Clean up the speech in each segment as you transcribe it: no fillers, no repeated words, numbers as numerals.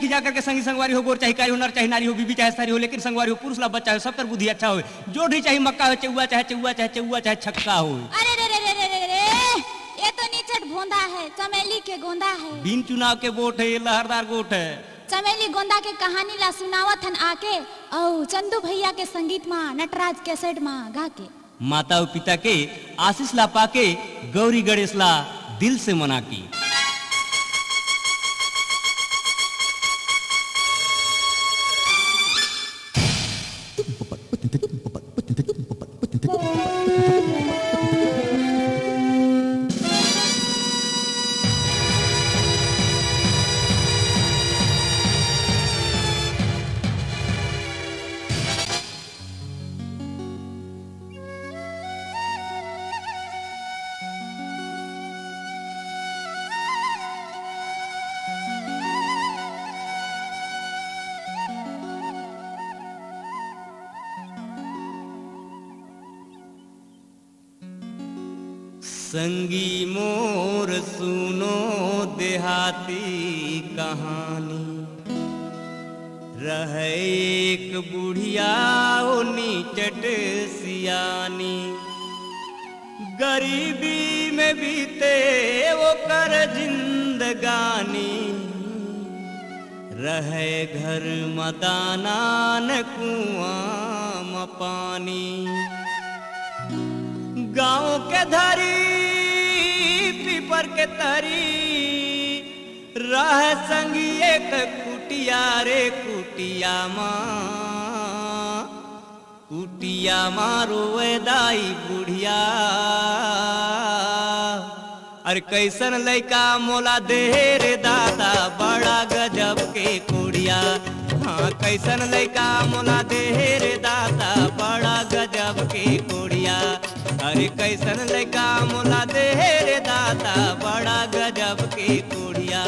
देखी जाकर के संगी संगवारी हो, गोर चाहे कारी हो, नर चाहे नारी हो, बीबी चाहे सारी हो, लेकिन संगवारी हो पुरुष ला बच्चा हो, सबकर बुद्धि अच्छा हो, जोड़ी चाहे मक्का हो, चौवा चाहे छक्का हो। अरे रे रे रे रे रे रे, ये तो नीचट गोंदा है, चमेली के गोंदा है। बिन चुनाव के वोट है, ये लहरदार गोट है। चमेली गोंदा के कहानी ला सुनावत हन आके, औ चंदू भैया के संगीत माँ नटराज कैसेट माँ गा के। माता और पिता के आशीष ला पाके गौरी गणेश ला दिल से मना की। संगी मोर सुनो देहाती कहानी, रह एक बुढ़िया ओ नीचट सियानी, गरीबी में बीते वो कर जिंदगानी, रहे घर मदाना न कुआं म पानी। गाँव के धरी पीपर के तरी, रह संगी एक कुटिया रे कुटिया माँ रोए दाई बुढ़िया। अरे कैसन लइका मोला दे रे दादा, बड़ा गजब के कुड़िया। हाँ कैसन लइका मोला दे रे दादा, बड़ा गजब के कुड़िया। अरे कैसन लइका मोला दे रे दादा, बड़ा गजब के कुड़िया।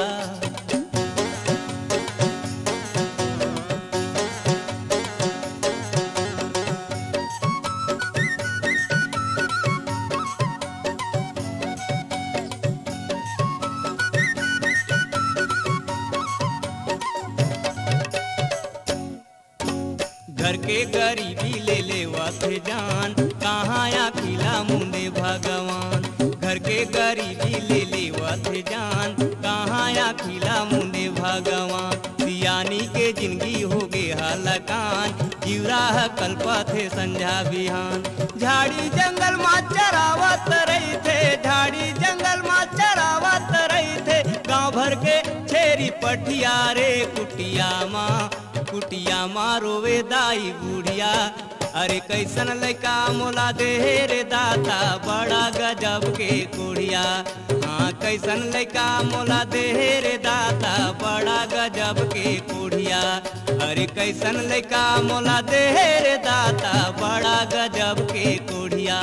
घर के गरीबी ले ले वाथे जान, कहाँ या खिला मुंदे भगवान। घर के गरीबी ले ले वाथे जान, कहाँ या खिला मुंदे भगवान। सियानी के जिंदगी हो गे हलकान, जीवरा कल्पा थे संझा बिहान। झाड़ी जंगल मा चरावत रही थे, झाड़ी जंगल मा चरावत रही थे। गाँव भर के छेरी पटिया रे कुटिया माँ रोवे दाई बुढ़िया। अरे कैसन लइका मोला दे रे दाता, बड़ा गजब के कुड़िया। हाँ कैसन लइका मोला दे रे दाता, बड़ा गजब के कुड़िया। अरे कैसन लइका मोला दे रे दाता, बड़ा गजब के कुड़िया।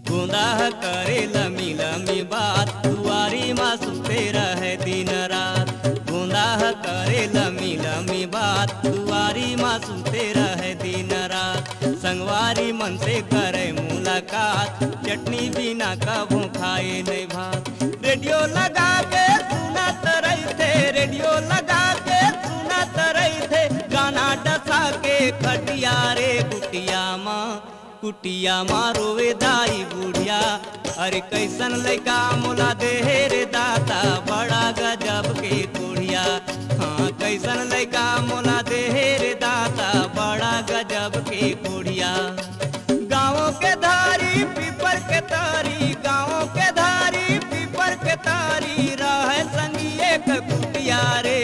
गोंदा करे लमी लमी बात, दुआरी माँ सुते रहे दिन रात। गोंदा करे लमी लमी बात, दुआरी माँ सुते रहे दिन रात। संगवारी मन से करे मुलाकात, चटनी बिना कभू खाए नहीं भात। रेडियो लगा के सुनत रही थे, रेडियो लगा के सुनत रही थे। गाना डसा के खटिया रे कुटिया माँ रोवे दाई बुढ़िया। अरे कैसन लइका मोला दे रे दाता, बड़ा गजब के कुड़िया। हाँ कैसन लइका मोला दे रे दाता, बड़ा गजब के कुड़िया। गाँवों के धारी पीपर के तारी, गाँवों के धारी पीपर के तारी। रहे संगी एक कुटिया रे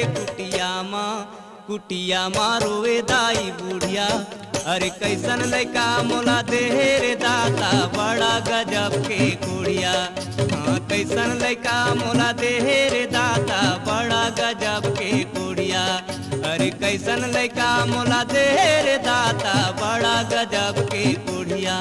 कुटिया माँ रोवे दाई बुढ़िया। अरे कैसन लइका मोला दे रे दाता, बड़ा गजब के कुड़िया। हाँ कैसन लइका मोला दे रे दाता, बड़ा गजब के कुड़िया। अरे कैसन लइका मोला दे रे दाता, बड़ा गजब के कुड़िया।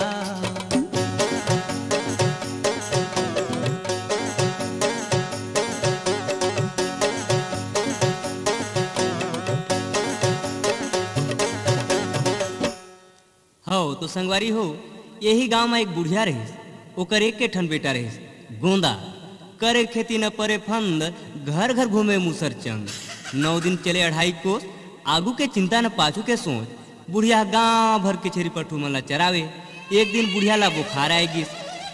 तो संगवारी हो, यही गांव में एक बुढ़िया रही, ओकर एक के ठन बेटा रही गोंदा। करे खेती न परे फंद, घर घर घूमे मूसर चंद। 9 दिन चले 2.5 कोस, आगू के चिंता न पाछू के सोच। बुढ़िया गांव भर के छेरी पठू मन ला चरावे। एक दिन बुढ़िया ला बुखार आएगी।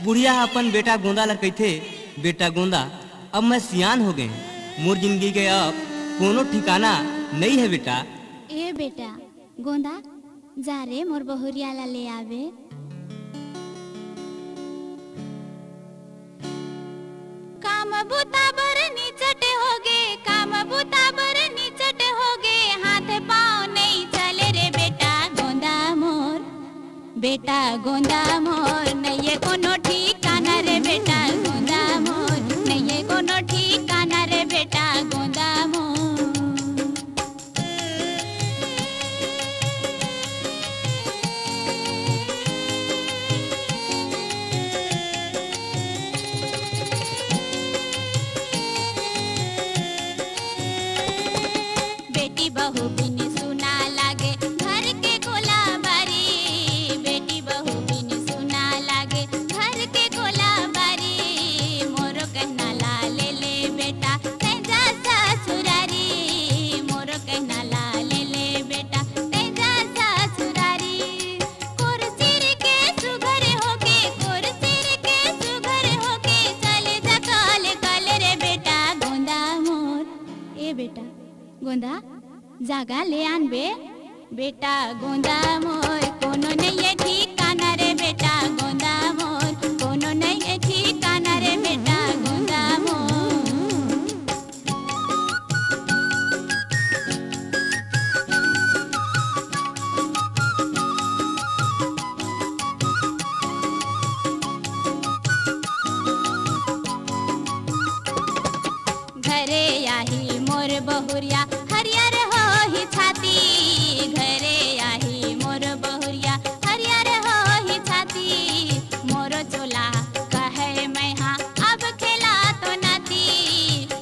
बुढ़िया अपन बेटा गोंदा ला कहथे, बेटा गोंदा, अब मैं सियान हो गए, मोर जिंदगी के अब कोनो ठिकाना नहीं है बेटा। ए बेटा गोंदा, जा रे मोर बहुरिया ला ले आवे। काम बुता बर निचट होगे, काम बुता बर निचट होगे, हाथ पाँव नहीं चले रे बेटा गोंदा मोर। बेटा गोंदा मोर, नहीं कोनो ठिकाना रे बेटा गोंदा मोर, नहीं कोनो ठिकाना रे बेटा गोंदा मोर। बहू बिन सुना लागे घर के कोला बारी, बेटी बहू बिन सुना लागे घर के कोला बारी। मोरो कहना ला ले ले बेटा तेजा ससुरारी, मोरो कहना ला ले ले बेटा तेजा ससुरारी। कुर्सीर के सुघर होके, कुर्सीर के सुघर होके, चले जा काल काल रे बेटा गोंदा मोर। ए बेटा गोंदा, जागा ले आन बे बेटा गोंदा मोर, कोनो नहीं है ठिकाना रे बेटा गोंदा मोर, कोनो नहीं है ठिकाना रे बेटा गोंदा मोर। घरे आही मोर बहुरिया हरियर हो ही छाती, घरे आही मोर बहुरिया हरियर हो ही छाती। मोरो चोला कहे मैं हाँ अब खेला तो नाती,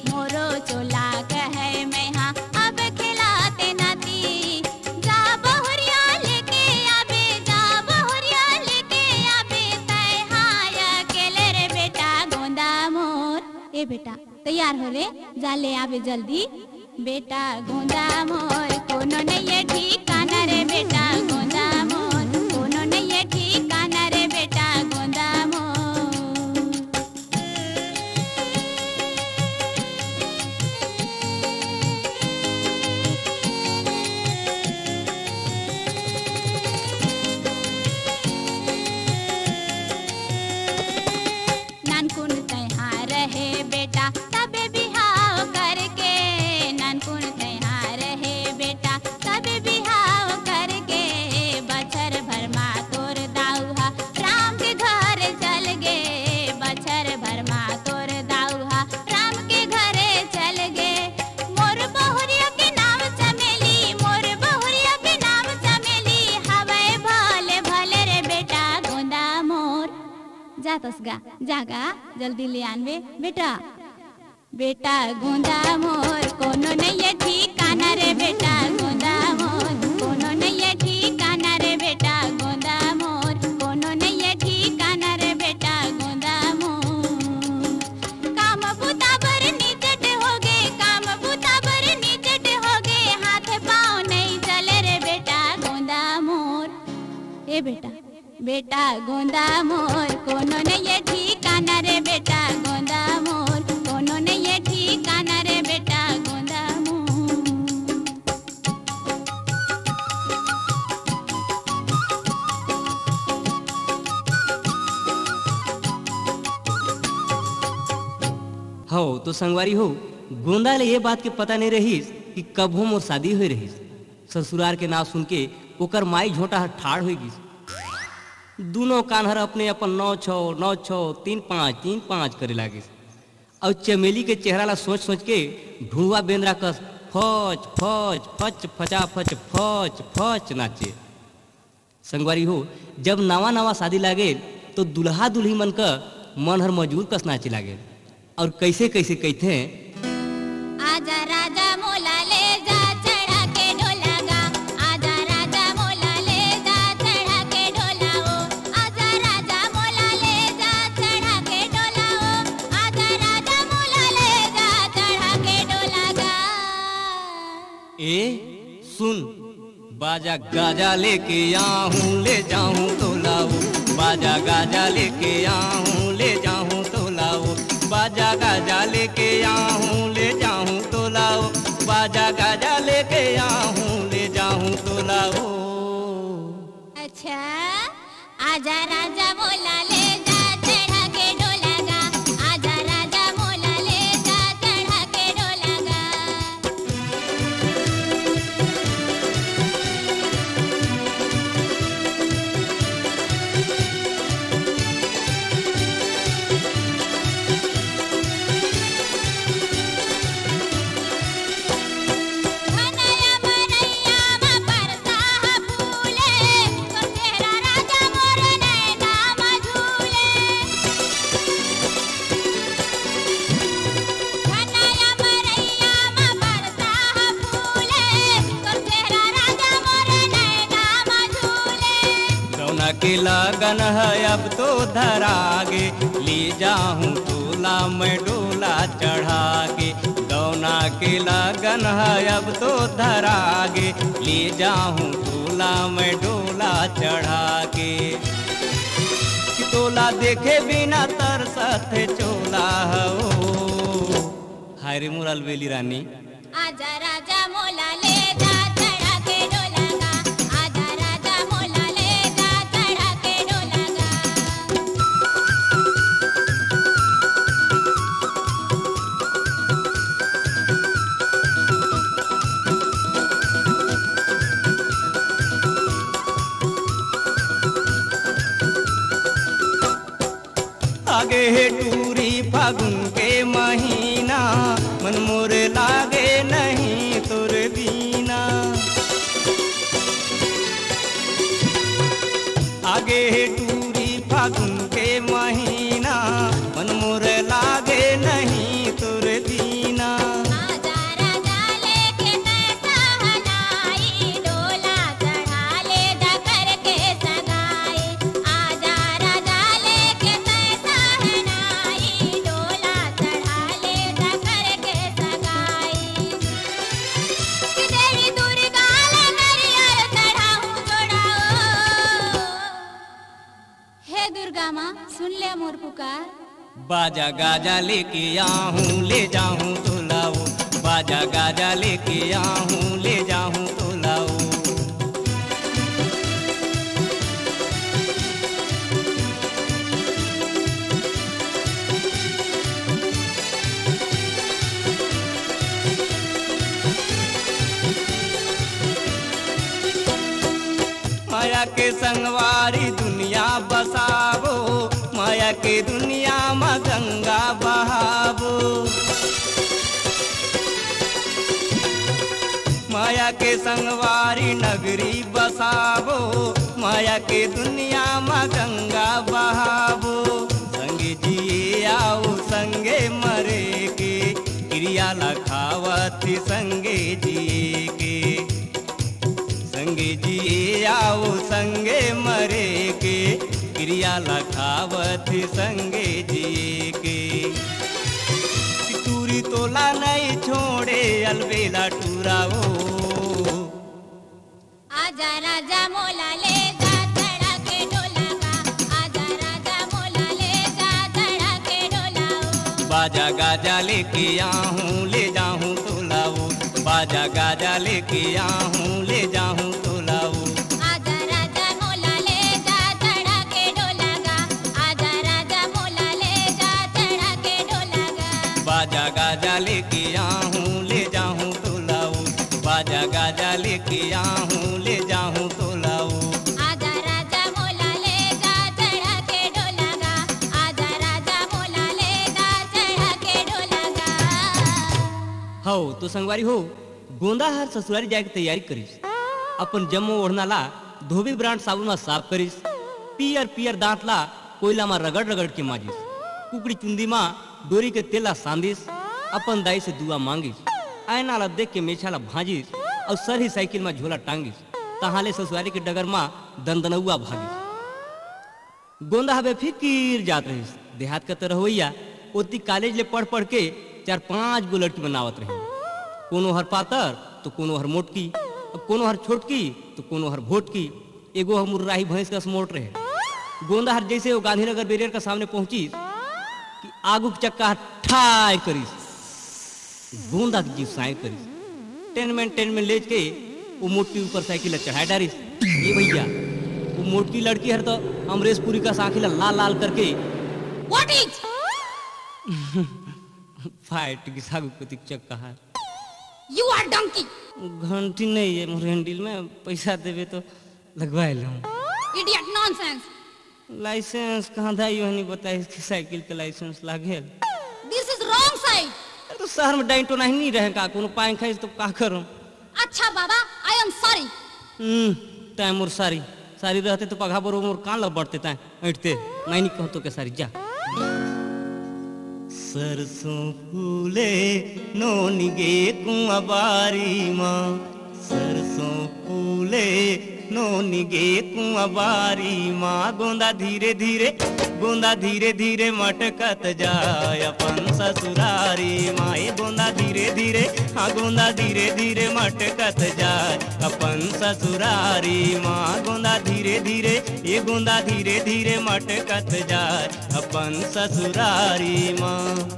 मोरो चोला कहे मैं हाँ अब खिलाते नाती। जा बहुरिया लेके आबे, जा बहुरिया लेके आबे, तय हाँ अकेले रे बेटा गोंदा मोर। ए बेटा तैयार हो रे, जा ले आबे जल्दी बेटा गोंदा मोर, कोनो नहीं है ठिकाना रे बेटा गोंदा मोर, कोनो नहीं है ठिकाना रे बेटा गोंदा मोर। नानकुन तैहा रहे बेटा तबे बिहाव करके, नानकुन तैहा रहे बेटा तबे बिहाव करके। बछर भर मा तोर दाऊहा राम के घर चल गे, बछर भर मा तोर दाऊहा राम के घरे चल गे। मोर बहुरिया के नाम चमेली, मोर बहुरिया के नाम चमेली, हवे भले भले रे बेटा गोंदा मोर। जा तसगा, जागा जल्दी ले आनवे बेटा। बेटा गोंदा मोर, कोनो नहीं है ठिकाना रे बेटा गोंदा मोर, कोनो नहीं है ठिकाना रे बेटा गोंदा मोर, कोनो नहीं है ठिकाना रे बेटा गोंदा मोर। काम बुता बर निचट होगे, काम बुता बर निचट होगे, हाथ पाँव नहीं चले रे बेटा गोंदा मोर। ए बेटा बेटा गोंदा मोर, कोनो नहीं है ठिकाना रे बेटा गोंदा मोर, कोनो नहीं है ठिकाना रे बेटा गोंदा मोर। हो तो संगवारी हो, गोंदा ले ये बात के पता नहीं रहीस कि कब हो मोर शादी हुई रहीस। ससुरार के नाम सुन के ओकर माई झोटा ठाड़ हो गई। दोनों कान्हर अपने अपन 9-6 9-6 3-5 3-5 करे लागे। और चमेली के चेहरा ला सोच सोच के ढूंढवा बेंद्रा कस फच फच फच फचा फच फच फच नाचे। संगवारी हो, जब नवा नवा शादी लागे तो दुल्हा दुल्ही मन का मन हर मजूर कस नाचे लागे। और कैसे कैसे कहते हैं, आजा राजा मोला ले जा चढ़ा के ढोला गा, आजा राजा मोला ले जा चढ़ा के ढोला ए सुन, बाजा गाजा लेके आऊं ले जाऊं तो लाऊं, बाजा गाजा लेके आऊं ले जाऊं तो लाऊं, बाजा गाजा लेके आऊं ले जाऊं तो लाऊं, बाजा गाजा लेके आऊं ले जाऊं तो लाऊं। अच्छा आजा राजा मोला ले जा चढ़ा के डोला गा, आजा राजा मोला ले जा चढ़ा के डोला गा। घनया मरैया मा परसा हा फूले, तो तेरा राजा मोर नैना मा झूले। घनया मरैया मा परसा हा फूले, तो तेरा राजा मोर नैना मा झूले। गौना के लगन है अब तो धरागे, ले जाऊं तोला मैं डोला चढ़ा के, गौना के लगन है अब तो धरागे, ले जाऊं तोला मैं डोला चढ़ा के। तोला देखे बिना तरसत चोला हो, हाय रे मोर अलबेली रानी। आजा राजा मोला ले जा चढ़ा के डोला गा, आजा राजा मोला ले जा चढ़ा के डोला गा। आगे है टूरी फागुन के महीना, मन मोर लागे नहीं तोर बीना। आगे है टूरी फागुन के महीना, मन मोर लागे नहीं तोर बीना। आजा राजा लेके तैसा हनाई, डोला चढ़ा ले जा करके सगाई। आजा राजा लेके तैसा हनाई, डोला चढ़ा ले जा करके सगाई। कि देवी दुर्गा ले नरियर चढ़ाऊं जोड़ाओ। हे दुर्गा माँ सुन ले मोर पुकार। बाजा गाजा लेके आऊं ले जाऊं तो लाऊं, बाजा गाजा लेके आऊं ले जाऊं तो लाऊं। माया के संगवारी दुनिया बसावो, माया के दुनिया में गंगा बहावो। माया के संगवारी नगरी बसावो, माया के दुनिया में गंगा बहावो। संगे जिए आओ संगे मरे के, क्रिया लखावत संगे जिए के। संगे जिए आओ संगे मरे के, क्रिया लखावत संगे जिए के। टूरी तोला नहीं छोड़े अलबेला टूराओ। आजा राजा मोला ले जा चढ़ा के डोला गा, आजा राजा मोला ले जा चढ़ा के डोलाओ। बाजा गाजा लेके आऊं ले जाऊं तो लाऊं, बाजा गाजा लेके आऊं ले जाऊं तो लाऊं। आजा राजा मोला ले जा चढ़ा के डोला गा, आजा राजा मोला ले जा चढ़ा के डोला गा। बाजा गाजा लेके आऊं ले जाऊं तो लाऊं, बाजा गाजा लेके आऊं ले जाऊं तो लाऊं। आजा राजा मोला ले जा चढ़ा के डोला गा, आजा राजा मोला ले जा चढ़ा के डोला गा। हो तो संगवारी हो, गोंदा हर ससुरारी जाए की तैयारी करीस। अपन जम्मो ओढ़ना ला धोबी ब्रांड साबुन में साफ करीस। पियर पियर दांत ला कोयला में रगड़ रगड़ के माजिस। कुकड़ी चुंदी में डोरी के तेला सांदिस। अपन दाई से दुआ मांगिस। आयना ला देख के मेछा ला भाजिस और सर ही साइकिल में झोला टांगिस। तहाले ससुरारी के डगर में दंदनौआ भागिस। गोंदा हवे फिकीर जात रहिस। देहात का तरह होइया ओती कॉलेज ले पढ़ पढ़ के 4-5 गो लड़की बनावत रही। कोनो हर पातर तो कोनो हर मोटकी, अब कोनो हर छोटकी तो कोनो हर भोटकी। एगो हम मुर्राही भैंस का मोट रहे। गोंदा हर जैसे वो गांधीनगर बैरियर का सामने पहुंची कि आगू के चक्का ठाय करीस, गोंदा की जीव साय करीस। टेन में ले के वो मोटकी ऊपर साइकिल चढ़ाए डारिस। ये भैया वो मोटकी लड़की हर तो अमरेशपुरी का साखिला लाल लाल करके व्हाट इज फाइट की सागु कुतिक चक्का है। यू आर डंकी। घंटी नहीं है मोर हैंडल में, पैसा देवे तो लगवाए लूं। Idiot nonsense. लाइसेंस कहाँ था यो नहीं बता, इसकी साइकिल के लाइसेंस लागे। दिस इज रॉन्ग साइड। तो शहर में डाइटो नहीं रहे का, कोनो पाइन खाइस तो का करूं। अच्छा बाबा, I am sorry. Time more सारी सारी रहते तो पगा बरो मोर कान लग बढ़ते ता ऐठते नहीं कहो तो के सारी जा। सरसों फूले नोनिगे कुआं बारी माँ, सरसों फूले नोनिगे कुआं बारी माँ। गोंदा धीरे धीरे मटकत जाय अपन ससुरारी माँ। ये गोंदा धीरे धीरे, हाँ गोंदा धीरे धीरे मटकत जाय अपन ससुरारी माँ। गोंदा धीरे धीरे, ये गोंदा धीरे धीरे मटकत जाय अपन ससुरारी माँ।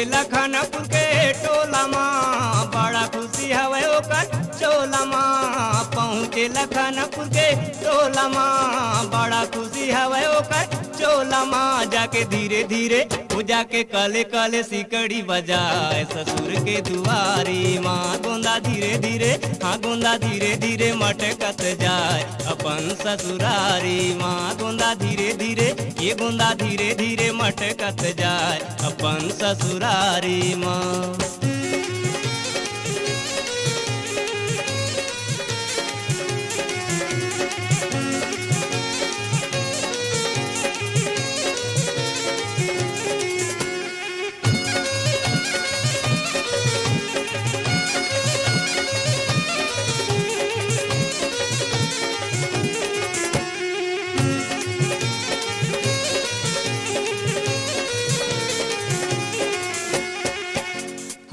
लखनपुर के टोला माँ बड़ा खुशी हवे ओकर चोला माँ। पहुँचे लखनपुर के टोला माँ बड़ा खुशी हवे ओकर चोला माँ। जाके धीरे धीरे वो जाके कले कले सिकड़ी बजाए ससुर के दुआरी माँ। गोंदा धीरे धीरे, हाँ गोंदा धीरे धीरे मटकत जाए अपन ससुरारी माँ। गोंदा धीरे धीरे, ये गोंदा धीरे धीरे मटकत जाए अपन ससुरारी माँ।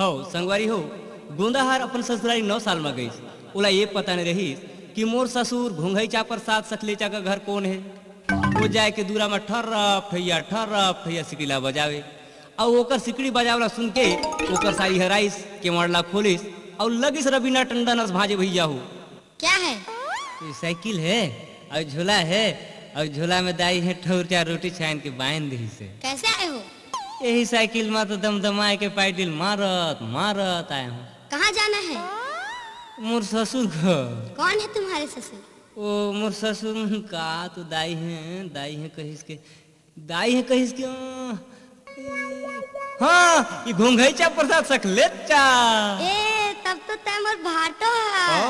हो संगवारी हो, गोंदा हर अपन ससुरारी 9 साल में गई। ओला ये पता नहीं रही कि मोर ससुर घोंघईचा प्रसाद सकलेचा का घर कौन है। वो जाए के दूरा में ठर्रफ ठैया सिकड़ीला बजावे और ओकर सिकड़ी बजावला सुन के ओकर सारी हराइस के मरला खोलिस और लगिस रवीना टंडन रस भाजे भैया हो। क्या है? ये साइकिल है और झोला है और झोला में दाई है ठौर 4 रोटी छान के बांध दी से। कैसे आए हो? यही साइकिल में तो दमदमाए के पैडल मारत आए हूँ। कहाँ जाना है? मोर ससुर को। कौन है तुम्हारे ससुर? ओ मोर ससुर का तो दाई है कहिस के हाँ ये घोंघईचा प्रसाद सकलेचा। ए तब तो तै मोर भाटो है।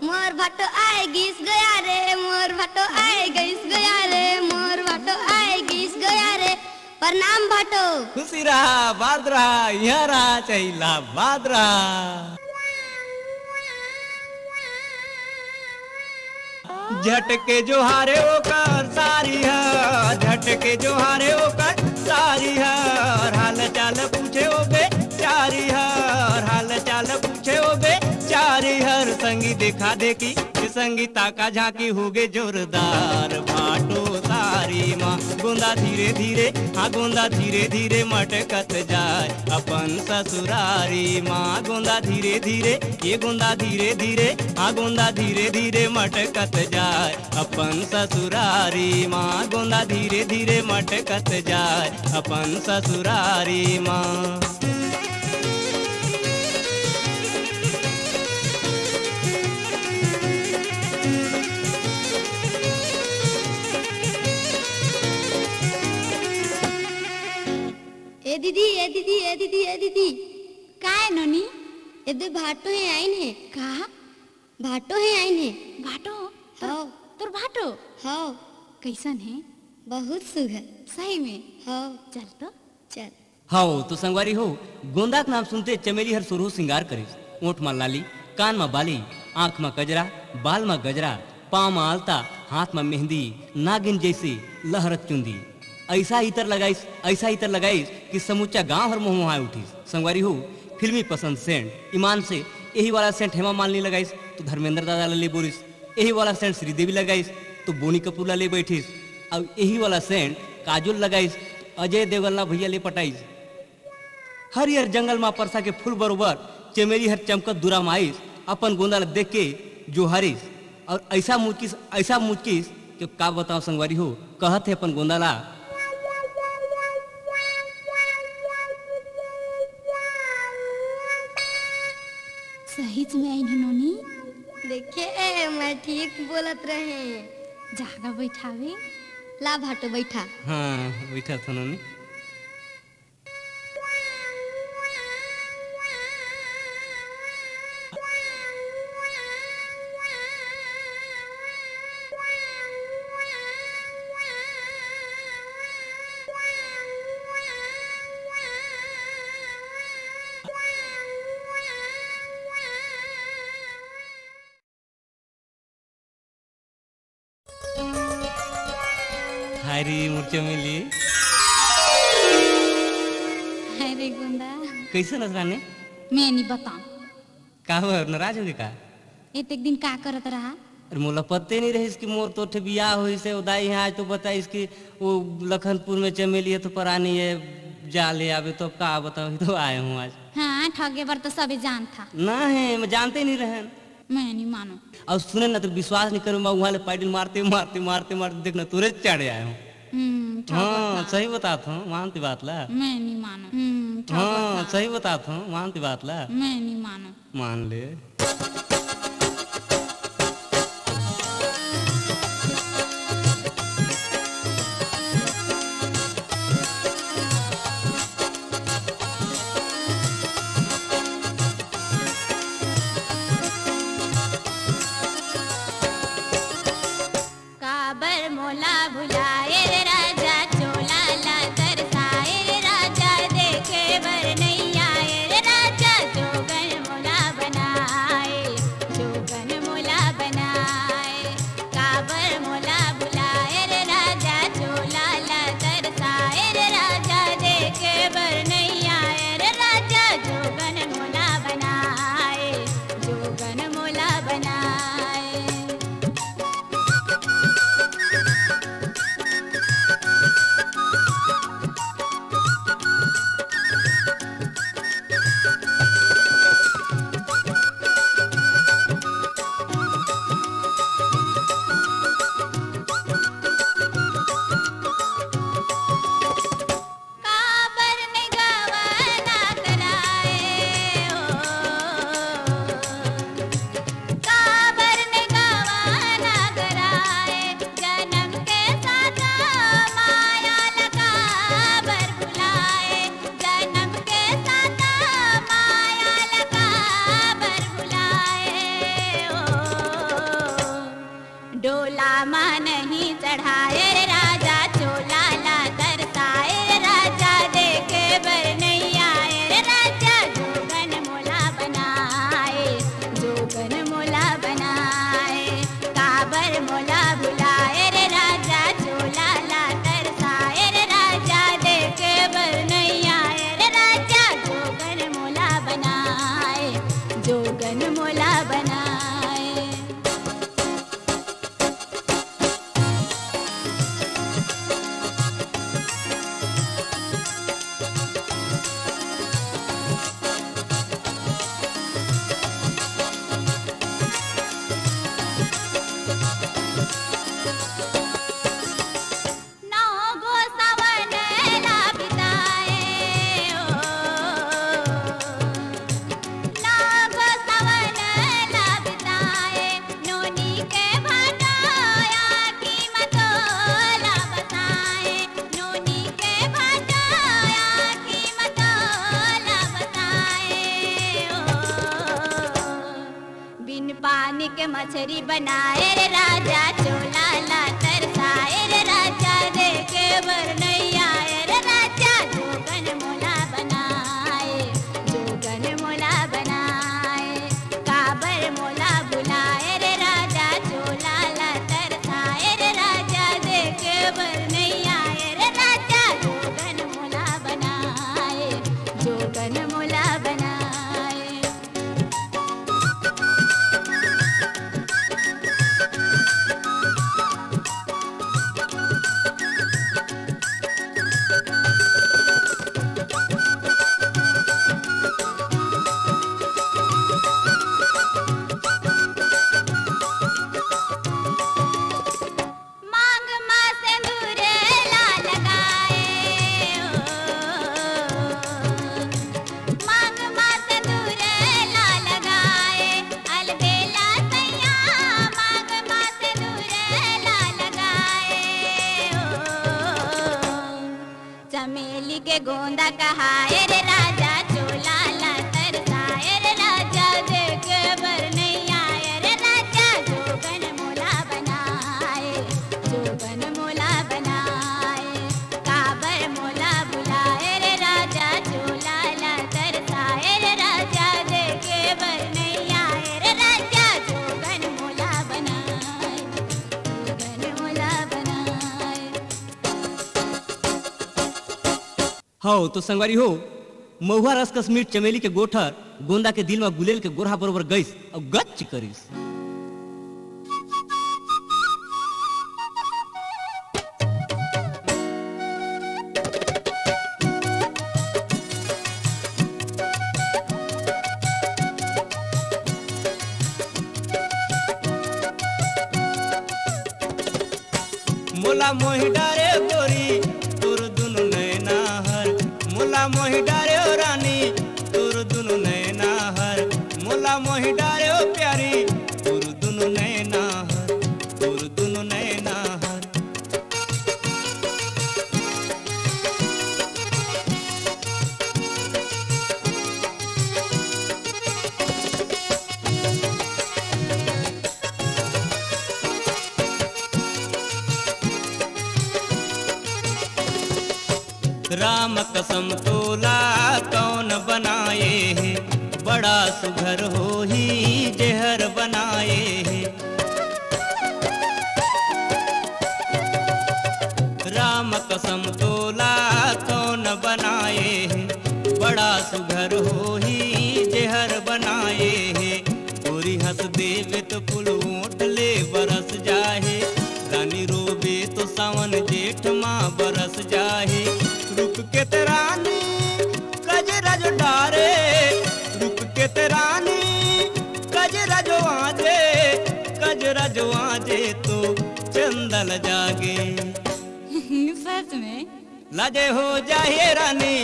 मोर भाटो आए गिस गया रे, मोर भाटो आए गिस गया रे, मोर भाटो आए गिस गया रे। प्रणाम भाटो। खुशी रहा, बाद रहा, यहाँ रहा चाहिए बाद रहा। झटके जो हारे ओकर सारी है, झटके जो हारे ओकर सारी है। हाल चाल पूछे ओ बेचारी है, हाल चाल पूछे ओ बेचारी हर। संगी देखा देखी संगीता का झांकी होगे जोरदार भाटो सारी माँ। गोंदा धीरे धीरे, हाँ गोंदा धीरे धीरे मटकत जाए अपन ससुरारी माँ। गोंदा धीरे धीरे, ये गोंदा धीरे धीरे, हाँ गोंदा धीरे धीरे मटकत जाए अपन ससुरारी माँ। गोंदा धीरे धीरे मटकत जाए अपन ससुरारी माँ। ए दीदी, ए दीदी, ए दीदी, ए दीदी। का है नोनी? एदे भाटो है आइन है कहा भाटो है आइन है भाटो हाँ तोर भाटो हाँ कैसन है? बहुत सुघर सही में? हाँ चल तो चल। हाँ तो संगवारी हो, गोंदा का नाम सुनते चमेली हर सुरहु सिंगार करिस। ओठ में लाली, कान में बाली, आँख में गजरा, बाल में गजरा, पाँव में आलता, हाथ में मेहंदी, नागिन जैसी लहरत चुंदी। ऐसा इतर लगाइस कि समूचा गांव हर मुँह मुहाय उठिस। संगवारी हो, फिल्मी पसंद सेंट ईमान से यही वाला सेंट हेमा मालिनी लगाइस तो धर्मेंद्र दादा ले बोरिस। यही वाला सेंट श्रीदेवी लगाइस तो बोनी कपूर ले बैठिस। अब यही वाला सेंट काजोल लगाइस तो अजय देवगन भैया ले पटाइस। हरियर जंगल में परसा के फूल बरोबर चमेली हर चमकत दूरा माइस अपन गोंदा देख के जो हरिस और ऐसा मुचकिस कि का बताओ संगवारी हो, कहत है अपन गोंदाला सहीच में आई नोनी। देखे मैं ठीक बोलत रहे। जागा बैठावे ला भाटो बैठा। हाँ बैठा था नोनी। हायरी मुर्चा मिली। अरे गोंदा कैसे नजराने? मैं नहीं बताऊं। का हुआ नाराज होगी का? एक दिन का करत रहा? अरे मोला पते नहीं रही इसकी मोर तो बियाह हुई से उदाई है। आज तो बता इसकी वो लखनपुर में चमेली है तो परानी है जा ले आवे तो का बताऊं तो आए हूँ आज। हाँ ठगे बर तो सभी जान था। ना है मैं जानते ही नहीं रहे। मैं नहीं मानो। और सुने ना तो विश्वास नहीं करूँ, मैं वहाँ पैडल मारते मारते मारते मारते देखना तुरे चढ़ आए हूँ। हाँ सही बताता हूँ, मानती बात ला। मैं नहीं मानो। हाँ सही बताता हूँ, मानती बात ला। मैं नहीं मानो। मान ले। काबर मोला भुलाए रे राजा, चोला ला तरसाए रे राजा, देखे बर नहीं आए रे राजा, जोगन मोला बनाए, जोगन मोला बनाए। काबर मोला भुलाए रे राजा, चोला ला तरसाए रे राजा, देखे बर नहीं आए रे राजा, जोगन मोला बनाए, जोगन मोला बनाए। काबर ने गवाना कराए ओ, काबर ने गवाना कराए, जन्म के साथ माया लकाबर बुलाए, जन्म के साथ माया लकाबर बुलाए ओ। डोला मां नहीं चढ़ाए रे राजा, चोला ला तरसाए रे राजा, देखे बर नहीं आए रे राजा, जोगन मोला बनाए, जोगन मोला बनाए। काबर मोला भुलाए रे राजा, चोला ला तरसाए रे राजा, देखे बर नहीं आए रे राजा, जोगन मोला बनाए, जोगन मोला बनाए। नौ गो सावन ला बिताए ओ, नौ गो सावन ला बिताए, पानी के मछली बनाए रे राजा चोला ला तरसाए रे राजा देखे बर नहीं आए रे राजा जोगन मोला बनाए काबर मोला बुलाए रे राजा चोला ला तरसाए रे राजा देखे बर नहीं आए रे राजा जोगन मोला बनाए मांग माँ सिंदूर ला लगाए मांग माँ सिंदूर ला लगाए अलबेला सैया मांग माँ सिंदूर ला लगाए चमेली के गोंदा कहाए रे राजा चोला ला तरसाए रे राजा देखे बर नहीं आए रे राजा जोगन मोला बनाए काबर मोला बुलाए रे राजा चोला ला तरसाए रे राजा देखे बर नहीं आए रे राजा जोगन मोला बनाए हो तो संगवारी हो महुआ रस कस मीठ चमेली के गोठर गोंदा के दिल में गुलेल के गोरहा बरोबर गईस और गच करीस। मोला मोहि डारे गोरी तोर दुनु नैना हर मोला मोहि डारे ओ रानी तोर दुनु नैना हर मोला मोहि डारे ओ प्यारी तोर दुनु नैना हर तोर दुनु नैना हर। राम कसम तोला कौन बनाए है बड़ा सुघर हो ही जहर बनाए है। राम कसम तोला कौन बनाए है बड़ा सुघर हो ही जहर बनाए है। गोरी हंस देवे तो फूल ऊँट ले बरस जाए रानी रोबे तो सावन जेठ माँ बरस जाए। रुक के तेरानी कजरा जो डारे रुक के तेरानी कजरा जो आजे तो चंदल जागे। सच में लजे हो जाहिर रानी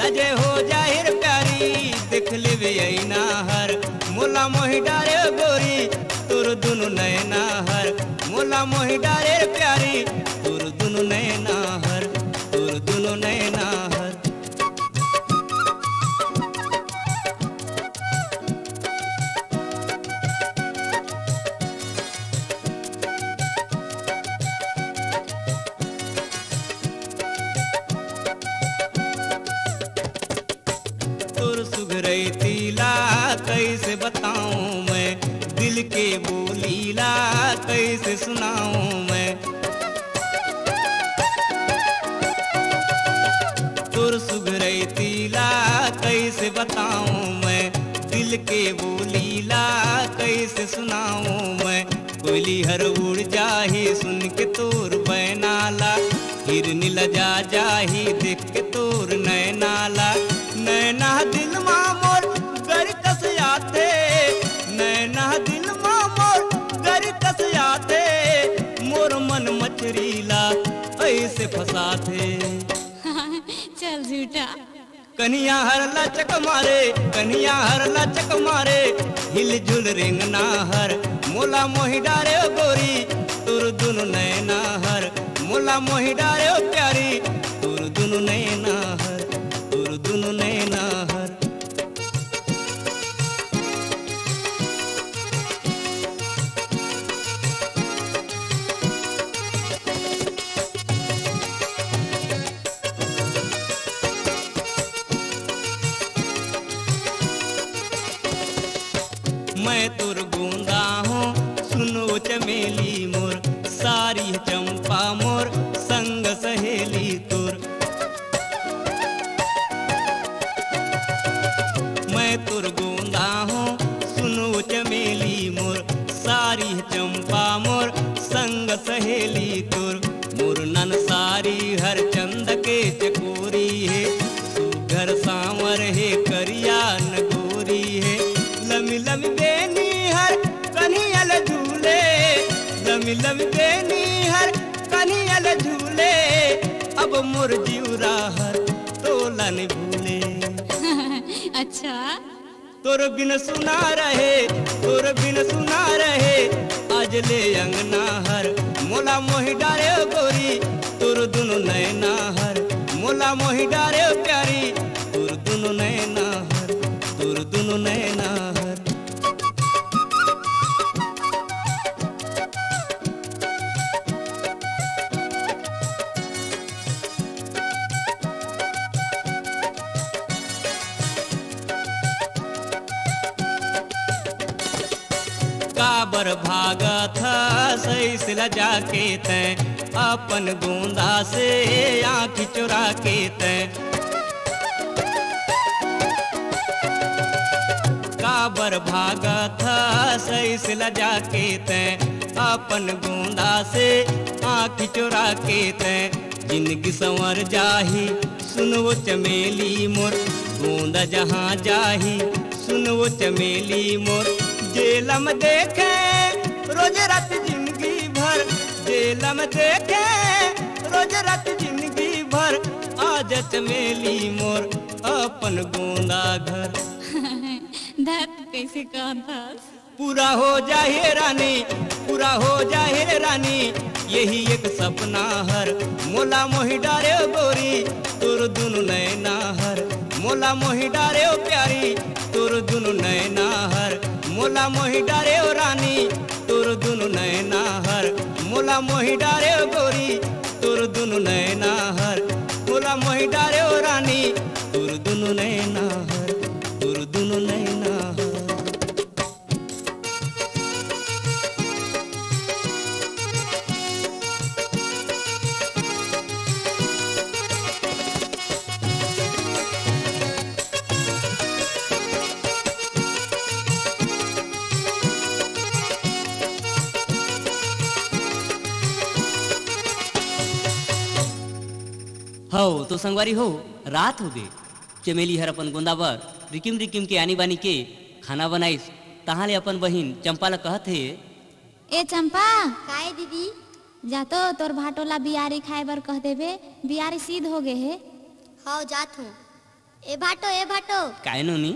लजे हो जाहिर प्यारी देख ले ना हर मोला मोहि डारे गोरी तोर दुनु नैना हर मोला मोहि डारे प्यारी तोर दुनु नैना हर तोर दुनु नैना हर। तोर सुघरई तीला कैसे बताऊं मैं दिल के बोलीला कैसे सुनाऊं मैं। तोर सुघरई तीला कैसे बताऊं मैं दिल के बोलीला कैसे सुनाऊं मैं। कोयली हर उड़ जाही सुन के तोर बैनाला हिरनी लजा जाही देख के तोर नैनाला। नैना दिल मोर गर कस आते नैना दिल मोर गर कस आते मोर मन मछरीला ऐसे फसाते। चल झूठा कन्हिया हर लचक मारे कन्हिया हर लचक मारे हिल झुल रेंगना हर मोला मोहि डारे गोरी तोर दुनु नैना हर मोला मोहि डारे प्यारी तोर दुनु नैना हर तोर दुनु नैना हर। मैं तुर गोंदा हूँ सुनो चमेली मोर, सारी चंपा मोर संग सहेली तुर। मैं तुर गोंदा हूँ सुनो चमेली मोर, सारी चंपा मोर संग सहेली तुर। मुरनन सारी हर चंद के चकोरी है, सुघर सांवर है करिया नगोरी है। लमी लमी बेनी हर कन्हैयल झूले, लमी लमी बेनी हर कन्हैयल झूले। अब मोर जीवरा हर तोला न भूले। अच्छा तोर बिन सुना रहे, तोर बिन सुना रहे, आज ले अंगना हर मोला मोहि डारे गोरी। तोर दुनु नैना हर मोला मोहि डारे प्यारी, तोर दुनु नैना हर, तोर दुनु नैना हर। काबर भागा था सही सिला जाके तैं, अपन गोंदा से आँख चुरा के तैं। काबर भागा था सही सिला जाके तैं, अपन गोंदा से आँख चुरा के तैं। जिंदगी संवर जाही सुन वो चमेली मोर, गोंदा जहाँ जाही सुन वो चमेली मोर। जेलम देखे रोज रात जिंदगी भर, जेलम देखे रोज रात जिंदगी भर। आज चमेली मोर अपन गोंदा घर। धत कैसे कहता। पूरा हो जाए रानी, पूरा हो जाए रानी, यही एक सपना हर मोला मोहि डारे गोरी। तोर दुनु नैना हर मोला मोहि डारे प्यारी, तोर दुनु नैना हर मोला मोहि डारे रानी। तोर दुनु नैना हर मोला मोहि डारे गोरी, तोर दुनु नैना हर मोला मोहि डारे रानी। तोर दुनु नैना हर, तोर दुनु नैना हर। हो तो संगवारी हो, रात हो गई। चमेली हर अपन गोंदाबर रिकिम रिकिम के आनी बानी के खाना बनाईस। तहाँ ले अपन बहिन चंपा ला कहत है, ए चंपा काय दीदी? जा तो तोर भाटोला बियारी खाए बर कह देबे, बियारी सीध हो गए है। हाँ जात हूँ। ए भाटो ए भाटो, काहे नोनी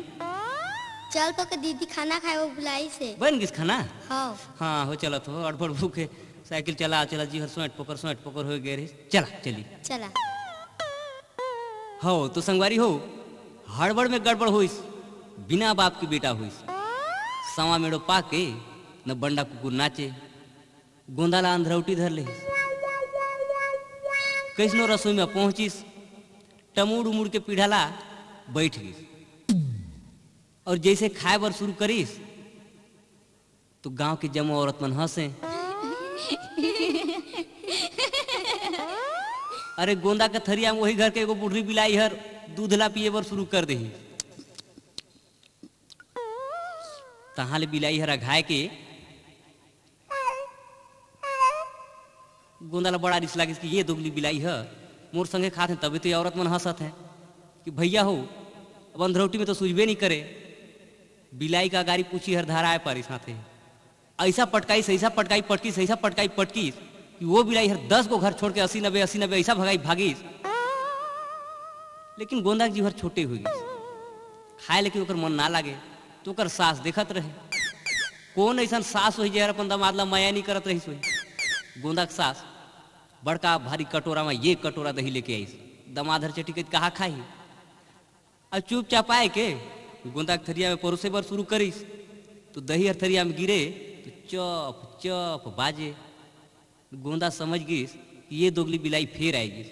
चल तो के दीदी खाना खाए वो बुलाई से। बन गिस खाना? हाँ हाँ हो चलत हो, अड़बड़ भूखे साइकिल चला चला जी हर सोट पकड़ हो गए रे। चला चली चला। हो तो संगवारी हो, हड़बड़ में गड़बड़ होइस, बिना बाप की बेटा होइस। सवा मेड़ो पाके न बंडा कुकुर नाचे, गोंदाला अंधरौटी धर ले। कैसनो रसोई में पहुंचिस, टमुड़ उमुड़ के पीढ़ाला बैठ गई। और जैसे खाए बर शुरू करीस तो गांव के जमो औरत मन हंसे। अरे गोंदा के थरिया में वही घर के एगो बूढ़ी बिलाई हर दूधला पिए बर शुरू कर दही। तहाँ ले बिलाई हर घाय के गोंदा ला बड़ा रिस लागिस कि ये दोगली बिलाई है मोर संगे खात है। तभी तो ये औरत मन हंसत है कि भैया हो, अब अंधरौटी में तो सूझबे नहीं करे। बिलाई का गाड़ी पूछी हर धारा पारी साथे ऐसा पटकाई ऐसा पटकाई पटकीस, ऐसा पटकाई पटकीस कि वो बिलाई हर 10 को घर छोड़ के 80-90 ऐसा भगाई भागीस। लेकिन गोंदा जी हर छोटे हुई खाए, लेकिन ओकर मन ना लागे तो ओकर सास देखत रहे। कौन ऐसा सास हो जे अपन दमाद ला माया नहीं करत रही। गोंदा के सास बड़का भारी कटोरा में ये कटोरा दही लेके आई। दमाद हर चटी कहा खाई। अब चुपचाप आए के गोंदा के थरिया में परोसे बर शुरू करीस तो दही हर थरिया में गिरे तो चप चप बाजे। गोंदा समझ गईस कि ये दोगली बिलाई फिर आएगी,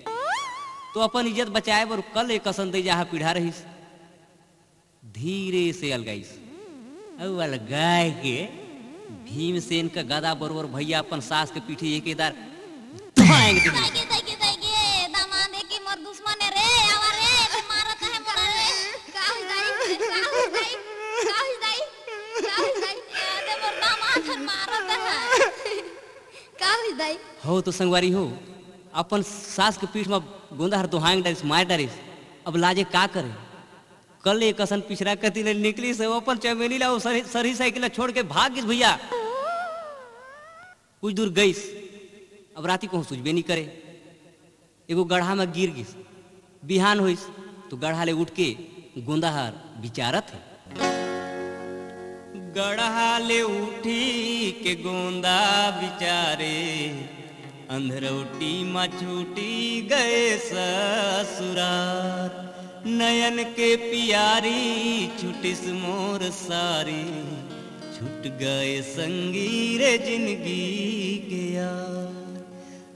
तो अपन इज्जत बचाए बर कल एक कसन दे जहाँ पीढ़ा रहीस। धीरे से अलगाईस वाला गाय के भीमसेन का गदा बरोबर भैया अपन सास के पीठी एकेदार दागे दामाद है कि मोर दुश्मन है रे आवा रे ते मारत है मोरा रे का हो जाई ते मोर दामाद हन मारत है का हो जाई हो तो संगवारी हो अपन सास के पीठ में गोंदा हर दोहांग डारिस मार डारिस अब लाजे का करे कल एक असन पिछड़ा कती ले निकली से अपन चमेली ला सरी साइकिल छोड़ के भाग गिस भैया कुछ दूर गईस अब राती को सुझबे नहीं करे एगो गढ़ा में गिर गिस बिहान होइस तो गढ़ा ले उठ के गोंदाहर विचारत है गढ़ा ले उठी के गोंदा बिचारे अंधरौटी मा छूटी गए ससुरार नयन के पियारी छुटिस मोर सारी छूट गए संगी रे जिंदगी के यार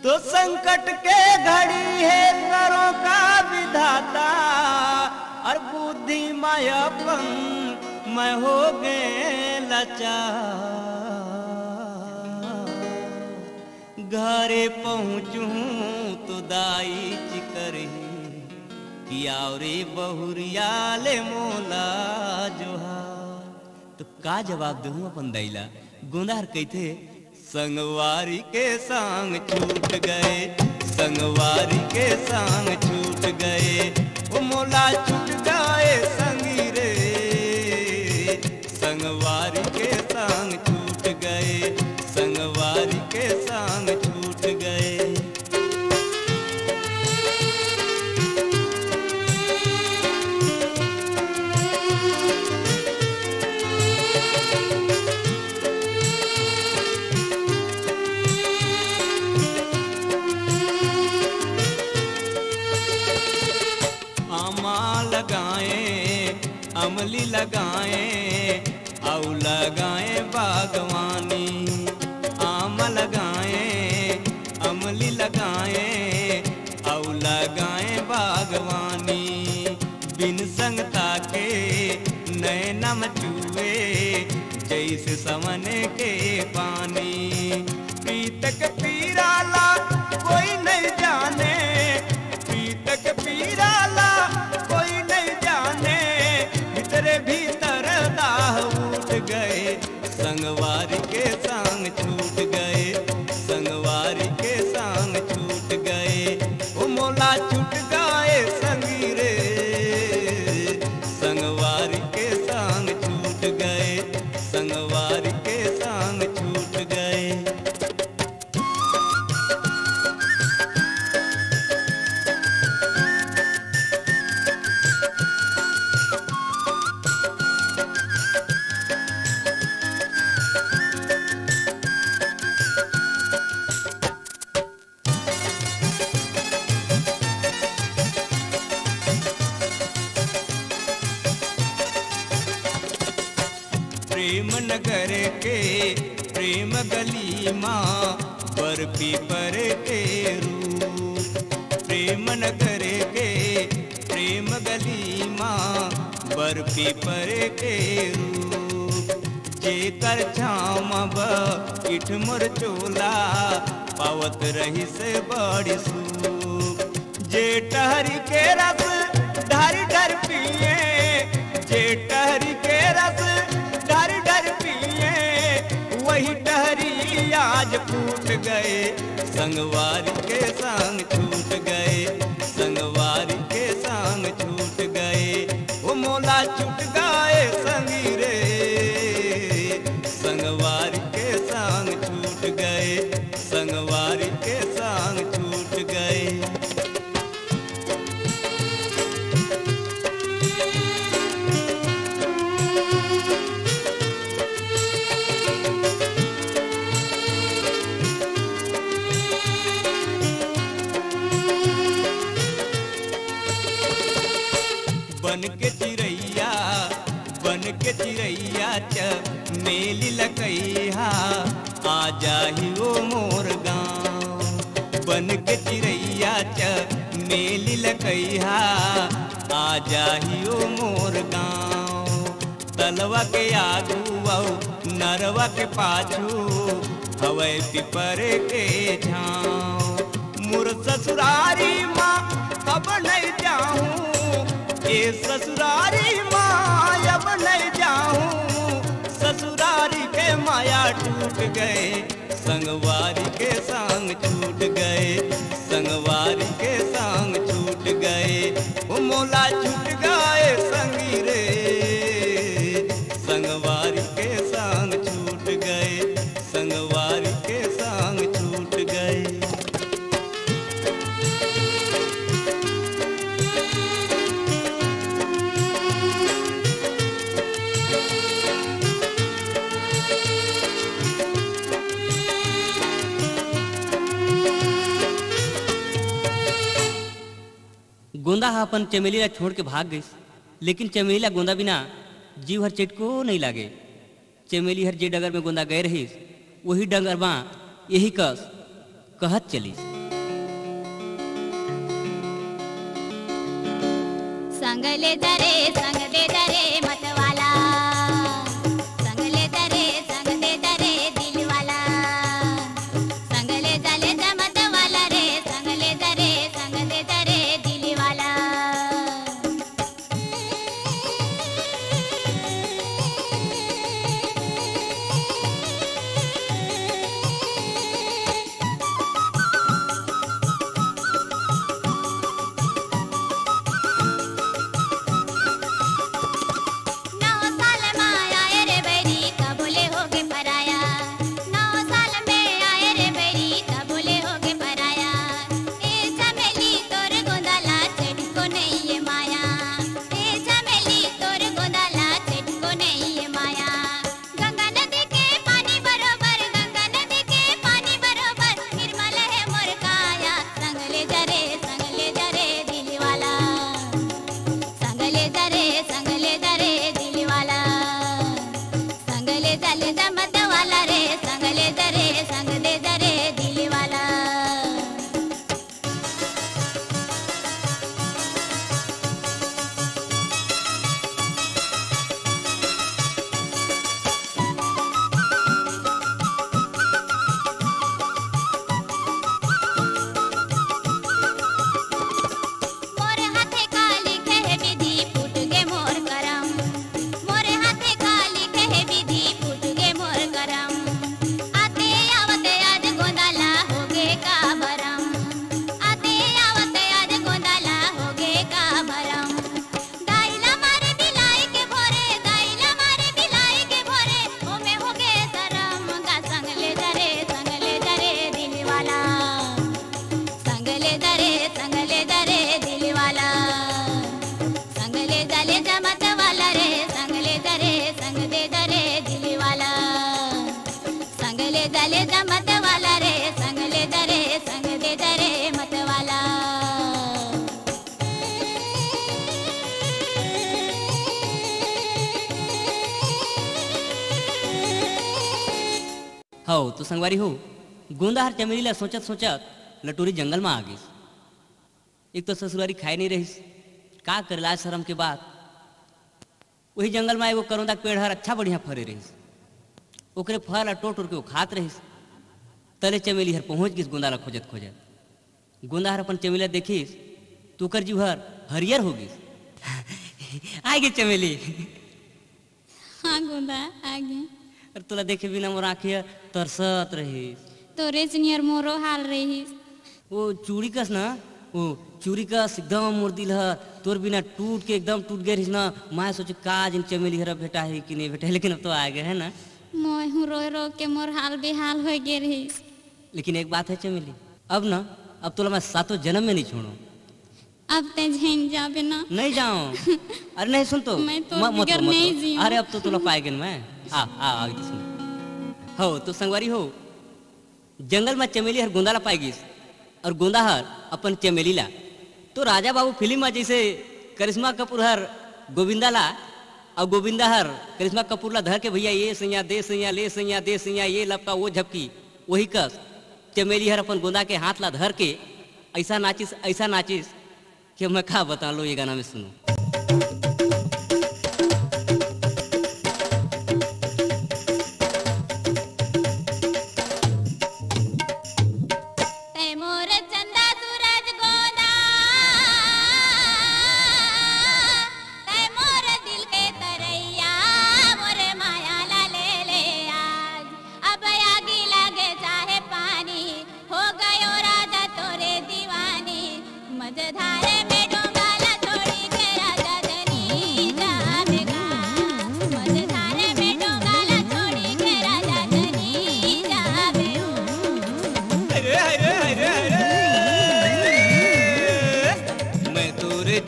तो संकट के घड़ी है करो का विधाता और बुद्धि मायापन मैं हो गए लाचार घरे पहुँचूं तो दाई चिकरी किया रे बहुरिया ले मोला जोहार तो का जवाब दूं अपन दैला गोंदार कहते संगवारी के संग छूट गए संगवारी के संग छूट गए वो मोला छूट गए संगी रे संगवारी के संग छूट गए संगवारी के संग छूट गए अमली लगाएं औ लगाएं बागवानी आम लगाएं अमली लगाएं औ लगाएं बागवानी बिन संगता के नैना मचुए जैसे समन के पानी पीतक पीराला कोई नहीं जाने पीतक पीराला कोई नहीं जाने भीतर भीतर दाह उठ गए संगवारी के संग छूट गए संगवारी के संग छूट गए वो मोला छूट गए संगी रे संगवारी के संग छूट गए संगवारी के संग छूट गए प्रेम नगर के प्रेम गली माँ बर्फी पर के रूप प्रेम नगर के प्रेम गली माँ बर्फी पर के रूप जे कर छाम इठ मोर चोला पावत रही से बड़ी सूप जे टहरी के रस ढारी ढर पिए जे टहरी के रस ढर ढर पिए वही टहरी आज फूट गए संगवारी के संग छूट गए संगवारी के संग छूट गए वो मोला छूट गए संगी रे संगवारी के संग छूट गए संगवारी के संग छूट गए बन के चिड़ैया च मेली लकैहा आ जाही ओ मोर गाँव बन के चिड़ैया च मेली लकैहा आ जाही ओ मोर गाँव तलवा के आगू हऊ नरवा के पाछू हवे पिपर के छाँव। मोर ससुरारी माँ अब नहीं जाऊं, ए ससुरारी माँ अब नहीं जाऊं। ससुरारी के माया टूट गए, संगवारी के संग छूट गए, संगवारी के संग छूट गए। वो मोला छूट गए संगी रे, संगवारी के संग छूट गए, संगवारी के संग छूट गए। गोंदा अपन चमेली ला छोड़ के भाग गई, लेकिन चमेली ला गोंदा बिना जीव हर चटको नहीं लागे। चमेली हर जे डगर में गोंदा गए रही वही डगर माँ यही कस कहत चली। संग ले दरे मतवाला, संग ले दरे दिल वाला, संग ले मतवाला रे, संग ले दरे दिल वाला। हो तो संगवारी हो गोंदा हर चमेली ला सोचत सोचत लटोरी जंगल में आ गई। एक तो ससुरारी खाए नहीं रही, का करला शर्म के बाद वही जंगल में एगो करौंदा के पेड़ हर अच्छा बढ़िया फरे रही, ओकरे फल टोट के वो खात रही। तले चमेली हर पहुँच गई गोंदा ला खोजत खोजत। गोंदा हर अपन चमेली देखिस तो ओकर जीव हर हरियर हो गई। आ गई चमेली। हाँ गोंदा आ गई। और तोला देखे बिना मोर आँखिया तरसत रही। तोरे जनियर मोरो हाल रही। वो चूड़ी कस ना, वो चूड़ी कस एकदम मोर दिल हर तोर बिना टूट के एकदम टूट गए ना। मैं सोचे काज इन चमेली हर भेटा है कि नहीं भेटा है, लेकिन अब तो आ गए है ना। मैं हूँ रो रो के मोर हाल बेहाल हो गए रही। लेकिन एक बात है चमेली, अब ना अब तोला मैं 7 जन्म में नहीं छोड़ू। अब ते झेन जाबे ना। नहीं जाऊं। अरे नहीं सुन तो मैं तो बिगर नहीं जी। अरे अब तो तोला पाएगा मैं। आ सुन हो तो संगवारी हो जंगल में चमेली हर गोंदा ला पाएगी और गोंदा हर अपन चमेली ला। तो राजा बाबू फिल्म में जैसे करिश्मा कपूर हर गोविंदा ला और गोविंदा हर करिश्मा कपूर ला धर के भैया ये सैया दे सैया ले सैया दे सैया ये लपका वो झपकी, वही कस चमेली हर अपन गोंदा के हाथ ला धर के ऐसा नाचिस कि मैं क्या बता लो। ये गाना में सुनो।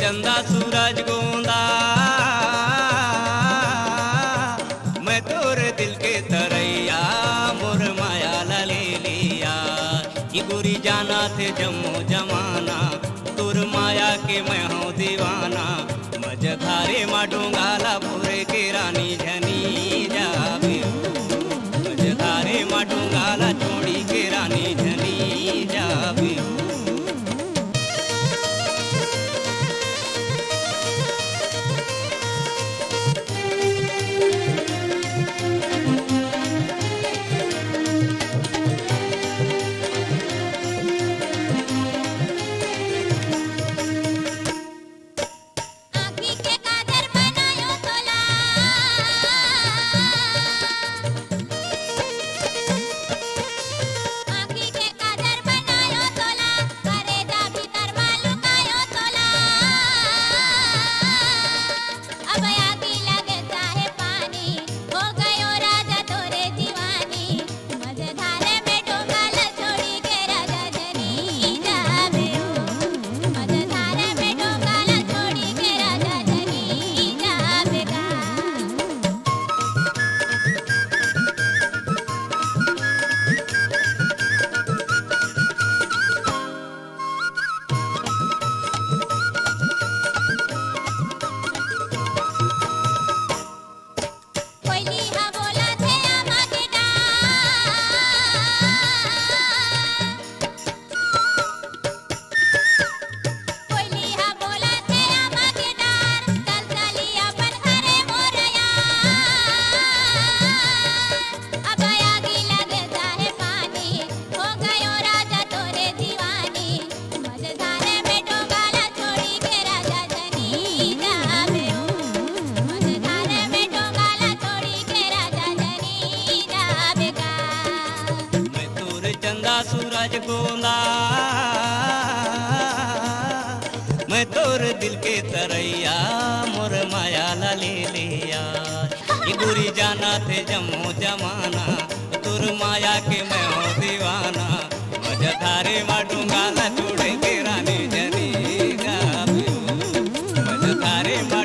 चंदा सूरज गोंदा मैं तोरे दिल के तरैया मोर माया ला ले लिया ये गोरी जाना थे जम्मो जमाना तोर माया के मैं हूँ दीवाना मजधारे मा डोंगाला पूरे के रानी झनी जावे मजधारे मा डोंगाला छोड़ी के रानी झनी जावे आँखी के काजर बनायो तोला आँखी के काजर बनायो तोला करेजा भीतर मालुकायो तोला अब आगी लगे चाहे पानी हो गयो राजा तोरे दीवानी मझधारे में डोंगाल छोड़ी के राजा जनी जावे मझधारे में डोंगाल छोड़ी के राजा जनी जावेगा कोयली हा बोला थे आमा के कोयली हा बोला थे आमा के डार चल चली अपन घरे मोरया अब आगी लगे चाहे पानी हो गयो राजा तोरे दीवानी मझधारे में डोंगाला छोड़ी के राजा जनी जावे मझधारे में डोंगाला छोड़ी के राजा जनी जावेगा मैं तोरे चंदा सूरज गोंदा मैं तोरे दिल के तरैया मोर माया ला ले लिया ये गोरी जाना थे जम्मो जमाना तोर माया के मैं हूँ दीवाना मजधारे मा डोंगाला छोड़े के रानी जनी जावे मजधारे मा